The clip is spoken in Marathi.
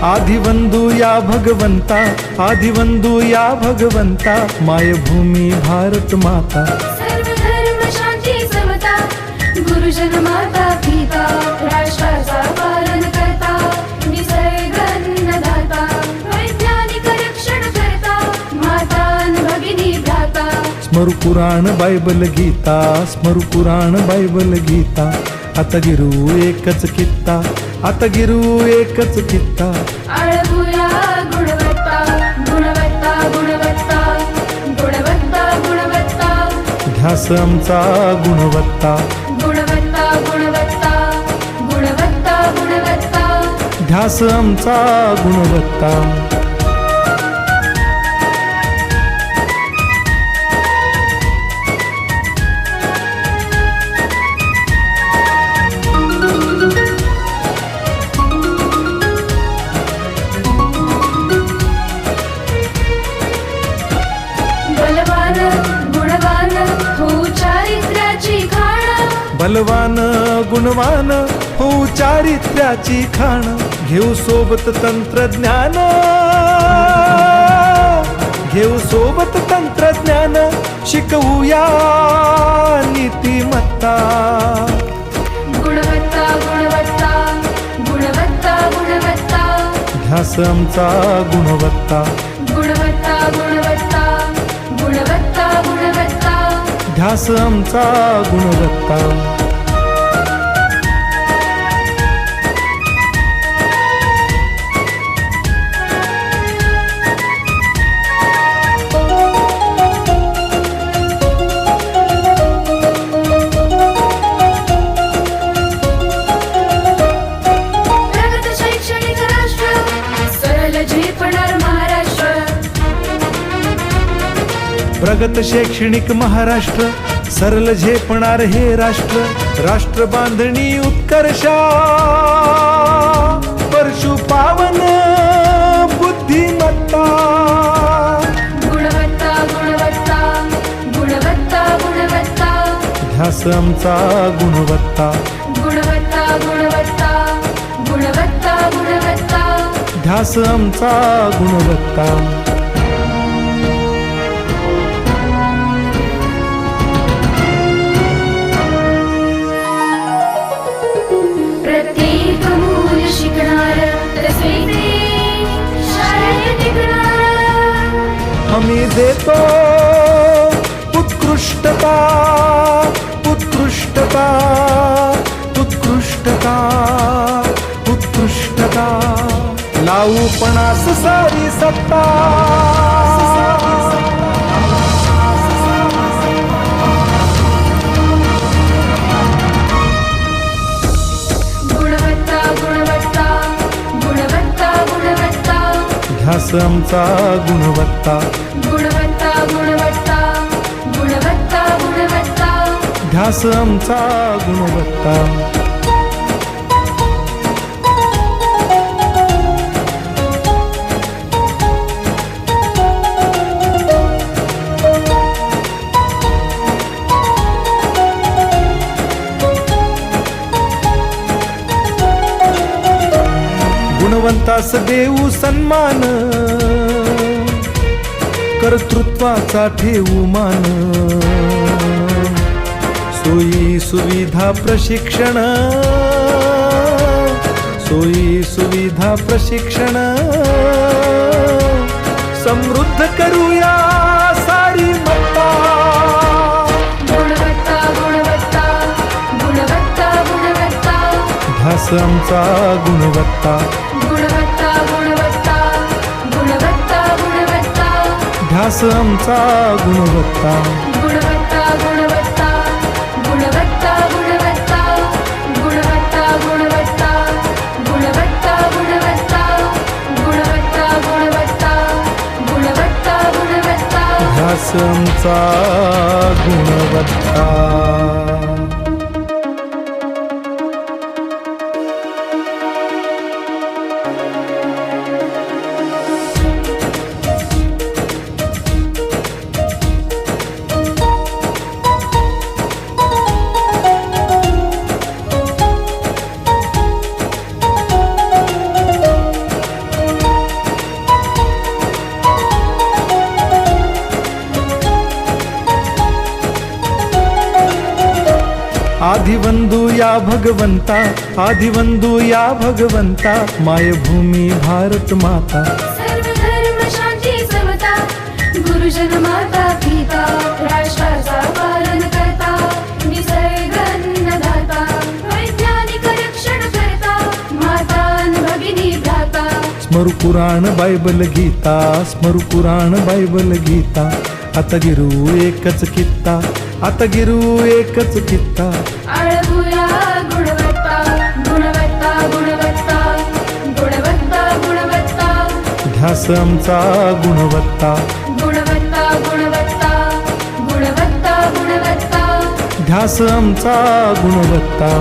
आदिवंदू या भगवंता, आदिवंदू या भगवंता, मायभूमी भारत माता. सर्व धर्म शांती समता, गुरुजन माता पिता, राष्ट्राचा पालन करता, निसर्ग अन्नदाता, वैज्ञानिक रक्षण करता, माता अन भगिनी भ्राता. स्मरू पुराण बायबल गीता, स्मरू पुराण बायबल गीता. आता गिरू एकच कित्ता, आता गिरू एकच कित्ता. आळवूया गुणवत्ता, गुणवत्ता, गुणवत्ता, गुणवत्ता, गुणवत्ता. ध्यास आमचा गुणवत्ता, गुणवत्ता, गुणवत्ता, गुणवत्ता, गुणवत्ता. ध्यास आमचा गुणवत्ता. बलवान गुणवान हो चारित्र्याची खाण, बलवान गुणवान हो चारित्र्याची खाण. घेऊ सोबत तंत्रज्ञान, घेऊ सोबत तंत्रज्ञान. शिकवूया नीतिमत्ता. गुणवत्ता, गुणवत्ता, गुणवत्ता, गुणवत्ता. ध्यास आमचा गुणवत्ता, गुणवत्ता, गुणवत्ता, गुणवत्ता, गुणवत्ता. ध्यास आमचा गुणवत्ता. प्रगत शैक्षणिक राष्ट्र, सरळ झेपणार महाराष्ट्र. प्रगत शैक्षणिक महाराष्ट्र, सरल झेपणार हे राष्ट्र. राष्ट्र बांधणी उत्कर्षा, परशु पावन बुद्धिमत्ता. गुणवत्ता, गुणवत्ता, गुणवत्ता, गुणवत्ता. ध्यास आमचा गुणवत्ता, गुणवत्ता, गुणवत्ता, गुणवत्ता, गुणवत्ता. ध्यास आमचा गुणवत्ता. प्रत्येक मूल शिकणार, रसवेने शाळेत टिकणार. हमी देतो उत्कृष्टता, उत्कृष्टता, उत्कृष्टता, उत्कृष्टता. लावू पणास सारी सत्ता. गुणवत्ता, गुणवत्ता, गुणवत्ता, गुणवत्ता. ध्यास आमचा गुणवत्ता, गुणवत्ता, गुणवत्ता, गुणवत्ता, गुणवत्ता. ध्यास आमचा गुणवत्ता. गुणवंतास देऊ सन्मान, कर्तृत्वाचा ठेवू मान. सोयी सुविधा प्रशिक्षण, सोयी सुविधा प्रशिक्षण. समृद्ध करूया सारी मत्ता. गुणवत्ता, गुणवत्ता, गुणवत्ता, गुणवत्ता. ध्यास आमचा गुणवत्ता, गुणवत्ता, गुणवत्ता, गुणवत्ता, गुणवत्ता. ध्यास आमचा गुणवत्ता. गुणवत्ता, गुणवत्ता, गुणवत्ता, गुणवत्ता. गुणवत्ता, गुणवत्ता, गुणवत्ता, गुणवत्ता. गुणवत्ता, गुणवत्ता, गुणवत्ता, गुणवत्ता. ध्यास आमचा गुणवत्ता. आदिवंदू या भगवंता, आदिवंदू या भगवंता, मायभूमी भारत माता. सर्व धर्म शांती समता, गुरुजन माता पिता, राष्ट्राचा पालन करता, निसर्ग अन्नदाता, वैज्ञानिक रक्षण करता, माता अन भगिनी भ्राता. स्मरू पुराण बायबल गीता, स्मरू पुराण बायबल गीता, आता गिरू एकच कित्ता, आता गिरू एकच कित्ता. आळवूया गुणवत्ता, गुणवत्ता, गुणवत्ता, गुणवत्ता, गुणवत्ता, ध्यास आमचा गुणवत्ता, गुणवत्ता, गुणवत्ता, गुणवत्ता, गुणवत्ता. ध्यास आमचा गुणवत्ता.